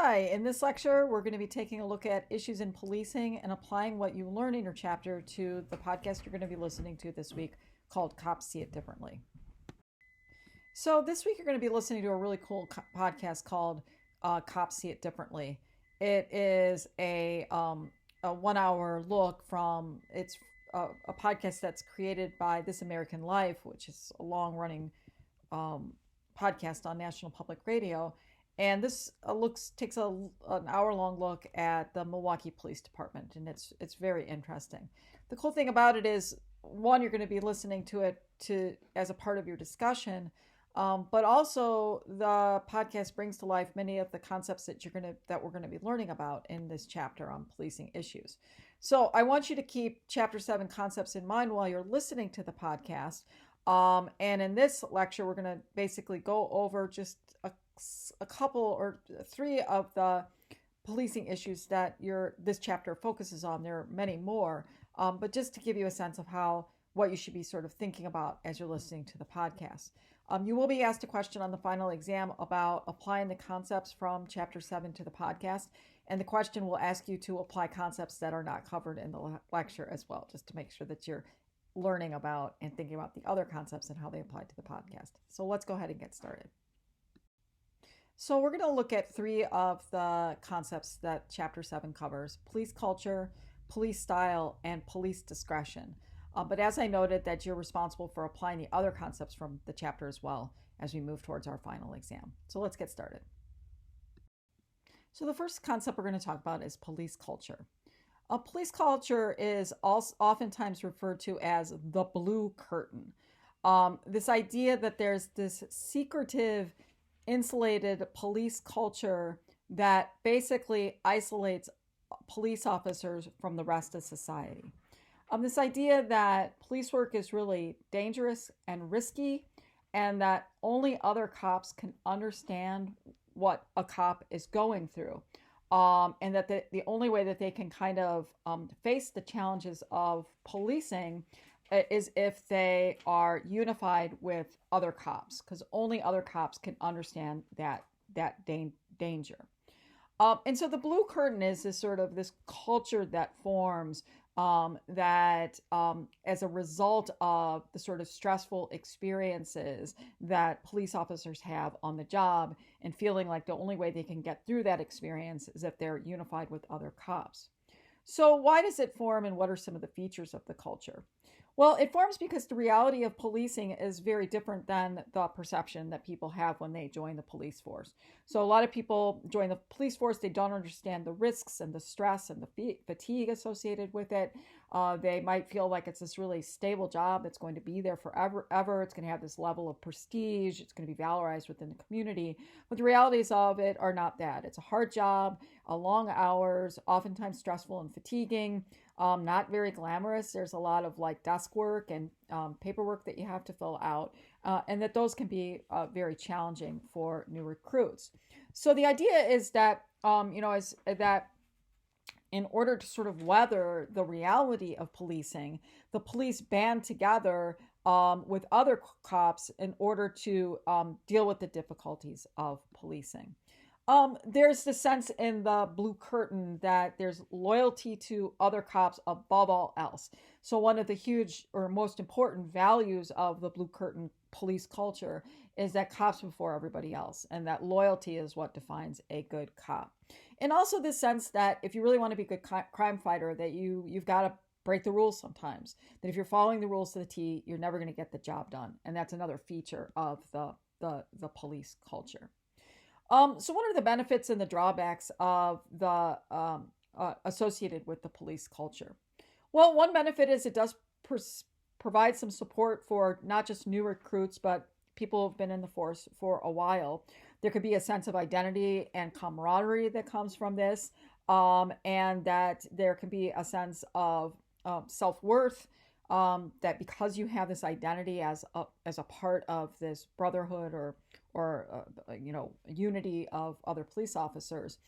Hi, in this lecture, we're going to be taking a look at issues in policing and applying what you learn in your chapter to the podcast you're going to be listening to this week called Cops See It Differently. So, this week, you're going to be listening to a really cool podcast called Cops See It Differently. It is a 1 hour look from, it's a podcast that's created by This American Life, which is a long running podcast on National Public Radio. And this takes an hour-long look at the Milwaukee Police Department, and it's very interesting. The cool thing about it is, one, you're going to be listening to it as a part of your discussion, but also the podcast brings to life many of the concepts that we're going to be learning about in this chapter on policing issues. So I want you to keep Chapter 7 concepts in mind while you're listening to the podcast. And in this lecture, we're going to basically go over just a couple or three of the policing issues that this chapter focuses on. There are many more, but just to give you a sense of what you should be sort of thinking about as you're listening to the podcast. You will be asked a question on the final exam about applying the concepts from Chapter 7 to the podcast, and the question will ask you to apply concepts that are not covered in the lecture as well, just to make sure that you're learning about and thinking about the other concepts and how they apply to the podcast. So let's go ahead and get started. So we're going to look at three of the concepts that Chapter 7 covers: police culture, police style, and police discretion. But as I noted, that you're responsible for applying the other concepts from the chapter as well as we move towards our final exam. So let's get started. So the first concept we're going to talk about is police culture. Police culture is also oftentimes referred to as the blue curtain. This idea that there's this secretive, insulated police culture that basically isolates police officers from the rest of society. This idea that police work is really dangerous and risky, and that only other cops can understand what a cop is going through. And that the only way that they can kind of face the challenges of policing is if they are unified with other cops, because only other cops can understand that danger. And so the blue curtain is this culture that forms that as a result of the sort of stressful experiences that police officers have on the job, and feeling like the only way they can get through that experience is if they're unified with other cops. So why does it form, and what are some of the features of the culture? Well, it forms because the reality of policing is very different than the perception that people have when they join the police force. So a lot of people join the police force, they don't understand the risks and the stress and the fatigue associated with it. They might feel like it's this really stable job that's going to be there forever. It's going to have this level of prestige. It's going to be valorized within the community. But the realities of it are not that. It's a hard job, long hours, oftentimes stressful and fatiguing. Not very glamorous. There's a lot of desk work and paperwork that you have to fill out, and that those can be very challenging for new recruits. So the idea is that, is that in order to sort of weather the reality of policing, the police band together with other cops in order to deal with the difficulties of policing. There's the sense in the blue curtain that there's loyalty to other cops above all else. So one of the huge or most important values of the blue curtain police culture is that cops before everybody else, and that loyalty is what defines a good cop. And also this sense that if you really want to be a good crime fighter, that you've got to break the rules sometimes. That if you're following the rules to the T, you're never going to get the job done. And that's another feature of the police culture. So what are the benefits and the drawbacks of the associated with the police culture? Well, one benefit is it does provide some support for not just new recruits, but people who've been in the force for a while. There could be a sense of identity and camaraderie that comes from this, and that there can be a sense of self-worth, that because you have this identity as a part of this brotherhood or unity of other police officers.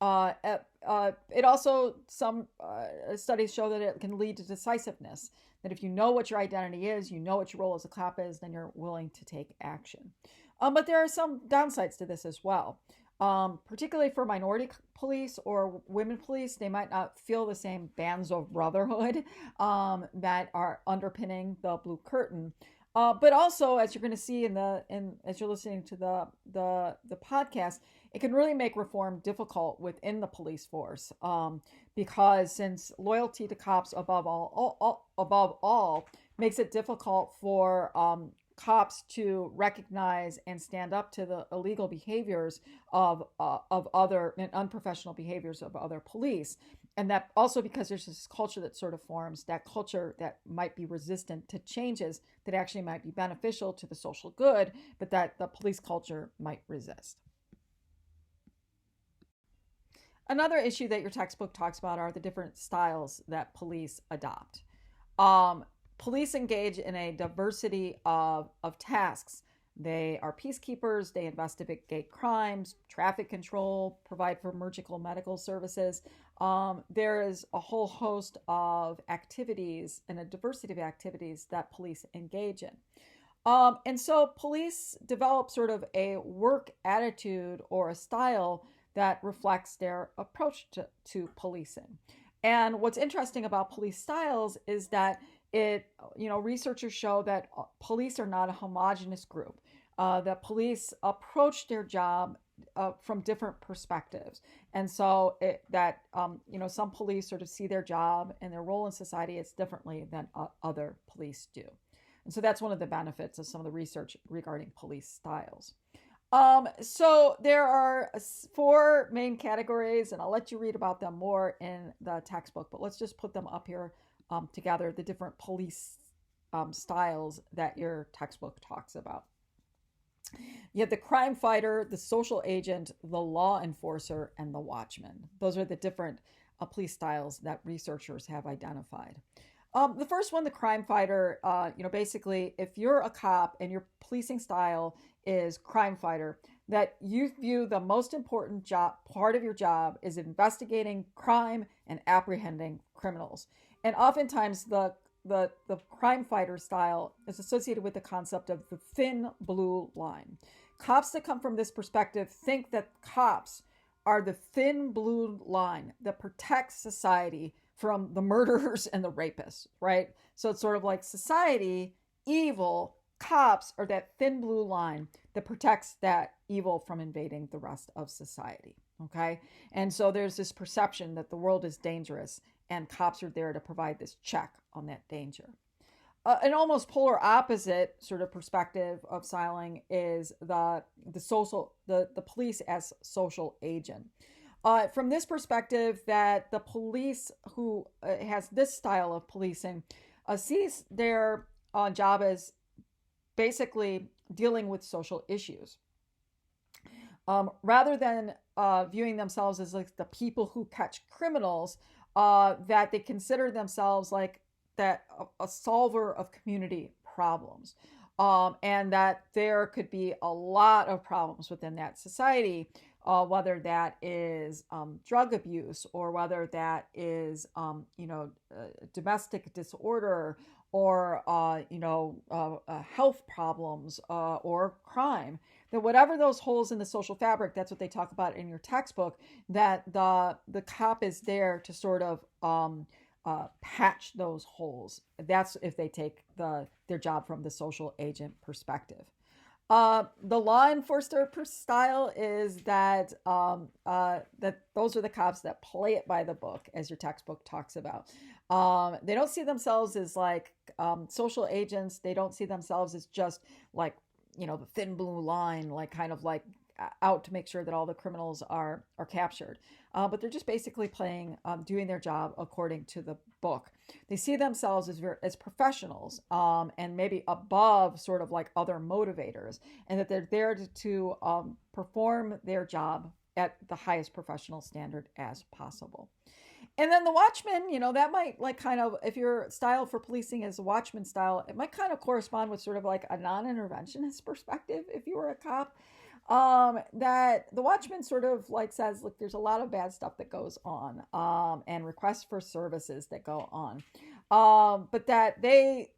It also, some studies show that it can lead to decisiveness, that if you know what your identity is, you know what your role as a cop is, then you're willing to take action. But there are some downsides to this as well. Particularly for minority police or women police, they might not feel the same bands of brotherhood that are underpinning the blue curtain. But also, as you're going to see as you're listening to the podcast, it can really make reform difficult within the police force, because since loyalty to cops above all makes it difficult for cops to recognize and stand up to the illegal behaviors of other and unprofessional behaviors of other police. And that also because there's this culture that sort of forms, that culture that might be resistant to changes that actually might be beneficial to the social good, but that the police culture might resist. Another issue that your textbook talks about are the different styles that police adopt. Police engage in a diversity of tasks. They are peacekeepers, they investigate crimes, traffic control, provide for emergency medical services. There is a whole host of activities and a diversity of activities that police engage in. And so police develop sort of a work attitude or a style that reflects their approach to policing. And what's interesting about police styles is that researchers show that police are not a homogenous group, that police approach their job from different perspectives. And so some police sort of see their job and their role in society as differently than other police do. And so that's one of the benefits of some of the research regarding police styles. So there are 4 main categories, and I'll let you read about them more in the textbook, but let's just put them up here together, the different police styles that your textbook talks about. You have the crime fighter, the social agent, the law enforcer, and the watchman. Those are the different police styles that researchers have identified. The first one, the crime fighter, basically, if you're a cop and your policing style is crime fighter, that you view the most important part of your job is investigating crime and apprehending criminals. And oftentimes the crime fighter style is associated with the concept of the thin blue line. Cops that come from this perspective think that cops are the thin blue line that protects society from the murderers and the rapists, right? So it's sort of like society, evil, cops are that thin blue line that protects that evil from invading the rest of society, okay? And so there's this perception that the world is dangerous and cops are there to provide this check on that danger. An almost polar opposite sort of perspective of styling is the police as social agent. From this perspective, that the police who has this style of policing sees their job as basically dealing with social issues. Rather than viewing themselves as like the people who catch criminals, that they consider themselves like a solver of community problems. And that there could be a lot of problems within that society, whether that is drug abuse or whether that is, domestic disorder or, health problems or crime. That whatever those holes in the social fabric, that's what they talk about in your textbook, that the cop is there to sort of patch those holes. That's if they take their job from the social agent perspective. The law enforcer style is that that those are the cops that play it by the book, as your textbook talks about. They don't see themselves as like social agents. They don't see themselves as just like, the thin blue line, like kind of like out to make sure that all the criminals are captured. But they're just basically doing their job according to the book. They see themselves as professionals and maybe above sort of like other motivators, and that they're there to perform their job at the highest professional standard as possible. And then the watchman, that might like kind of, if your style for policing is a watchman style, it might kind of correspond with sort of like a non-interventionist perspective if you were a cop. That the watchman sort of like says, look, there's a lot of bad stuff that goes on, and requests for services that go on. But that they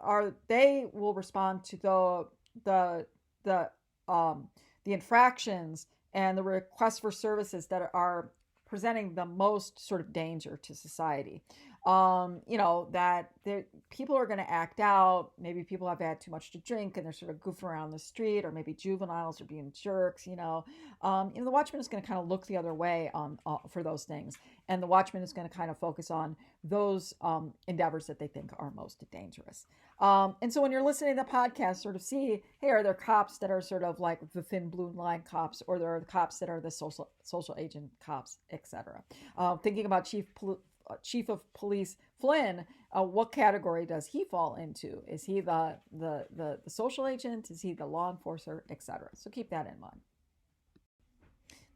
will respond to the infractions and the requests for services that are presenting the most sort of danger to society. That people are going to act out. Maybe people have had too much to drink and they're sort of goofing around the street, or maybe juveniles are being jerks. The watchman is going to kind of look the other way for those things, and the watchman is going to kind of focus on those endeavors that they think are most dangerous. And so when you're listening to the podcast, sort of see, hey, are there cops that are sort of like the thin blue line cops, or there are the cops that are the social agent cops, etc. Thinking about Chief of Police Flynn, what category does he fall into? Is he the social agent? Is he the law enforcer, etc.? So keep that in mind.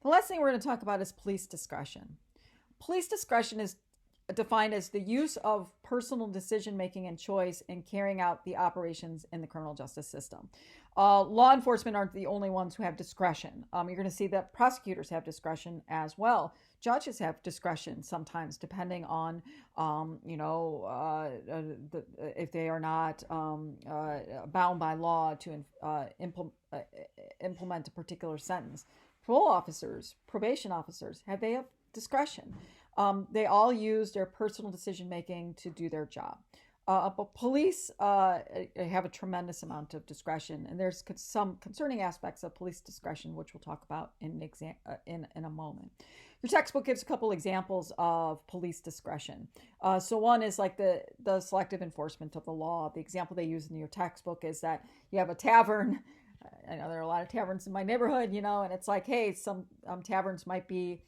The last thing we're going to talk about is police discretion. Police discretion is defined as the use of personal decision-making and choice in carrying out the operations in the criminal justice system. Law enforcement aren't the only ones who have discretion. You're going to see that prosecutors have discretion as well. Judges have discretion sometimes, depending on, if they are not bound by law to implement a particular sentence. Parole officers, probation officers, they have discretion. They all use their personal decision-making to do their job. But police have a tremendous amount of discretion, and there's some concerning aspects of police discretion, which we'll talk about in a moment. Your textbook gives a couple examples of police discretion. So one is like the selective enforcement of the law. The example they use in your textbook is that you have a tavern. I know there are a lot of taverns in my neighborhood, and it's like, hey, some taverns might be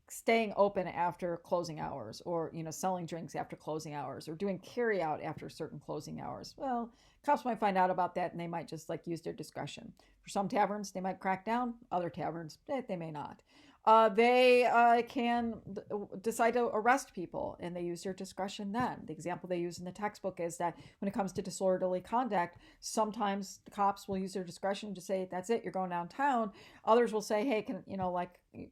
staying open after closing hours, or selling drinks after closing hours, or doing carry out after certain closing hours. Well, cops might find out about that, and they might just use their discretion. For some taverns, they might crack down. Other taverns, they may not. They can decide to arrest people, and they use their discretion then. The example they use in the textbook is that when it comes to disorderly conduct, sometimes the cops will use their discretion to say, that's it, you're going downtown. Others will say, hey,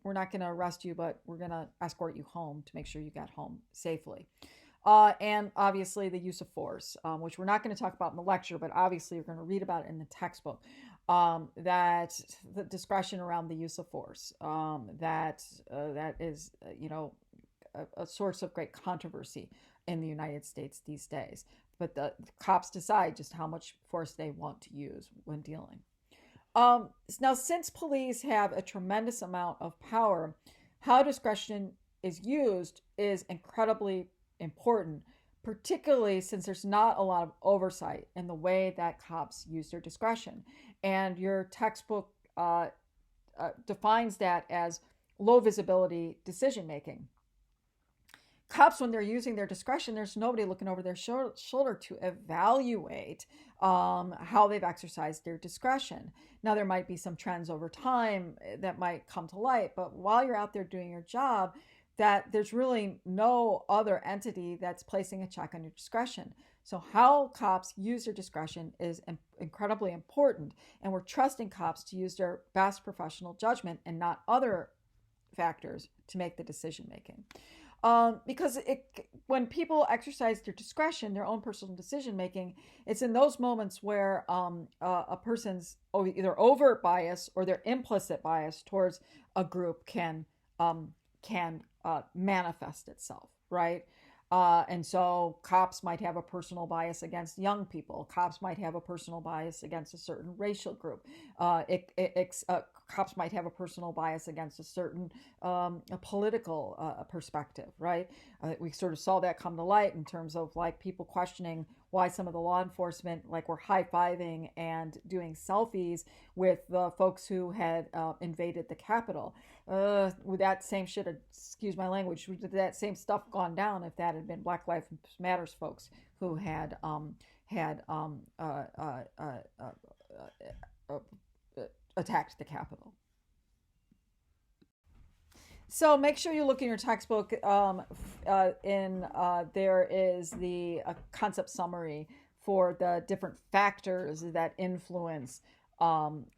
we're not going to arrest you, but we're going to escort you home to make sure you got home safely. And obviously the use of force, which we're not going to talk about in the lecture, but obviously you're going to read about it in the textbook. That the discretion around the use of force, that is, a source of great controversy in the United States these days. But the cops decide just how much force they want to use when dealing. Now, since police have a tremendous amount of power, how discretion is used is incredibly important, particularly since there's not a lot of oversight in the way that cops use their discretion. And your textbook defines that as low visibility decision making. Cops, when they're using their discretion, there's nobody looking over their shoulder to evaluate how they've exercised their discretion. Now, there might be some trends over time that might come to light, but while you're out there doing your job, that there's really no other entity that's placing a check on your discretion. So how cops use their discretion is incredibly important, and we're trusting cops to use their best professional judgment and not other factors to make the decision making. Because when people exercise their discretion, their own personal decision making, it's in those moments where a person's either overt bias or their implicit bias towards a group can manifest itself, right? And so cops might have a personal bias against young people. Cops might have a personal bias against a certain racial group. Cops might have a personal bias against a certain political perspective, right? We sort of saw that come to light in terms of people questioning why some of the law enforcement were high-fiving and doing selfies with the folks who had invaded the Capitol. Would that same shit, excuse my language, would that same stuff gone down if that had been Black Lives Matters folks who had attacked the Capitol? So make sure you look in your textbook. There is the concept summary for the different factors that influence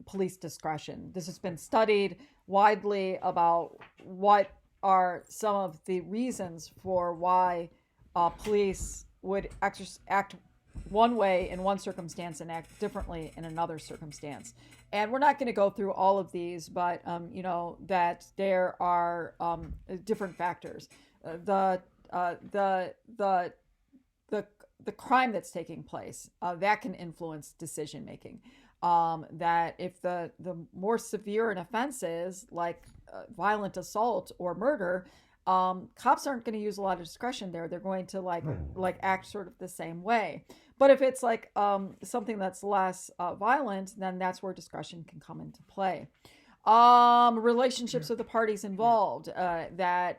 police discretion. This has been studied widely about what are some of the reasons for why police would act one way in one circumstance and act differently in another circumstance. And we're not going to go through all of these, but that there are different factors. The crime that's taking place that can influence decision making. That if the more severe an offense is, like violent assault or murder, cops aren't going to use a lot of discretion there. They're going to like act sort of the same way. But if it's like something that's less violent, then that's where discretion can come into play. Relationships with the parties involved. That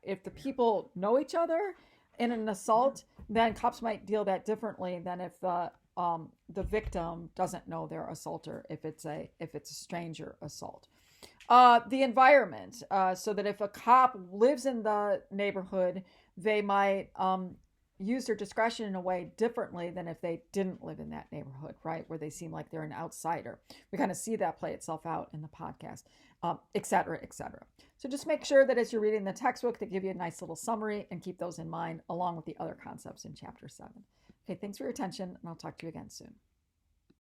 if the people know each other in an assault, then cops might deal that differently than if the victim doesn't know their assaulter. If it's a stranger assault. The environment, so that if a cop lives in the neighborhood, they might use their discretion in a way differently than if they didn't live in that neighborhood, right? Where they seem like they're an outsider. We kind of see that play itself out in the podcast, et cetera, et cetera. So just make sure that as you're reading the textbook, they give you a nice little summary and keep those in mind along with the other concepts in chapter 7. Okay, thanks for your attention, and I'll talk to you again soon.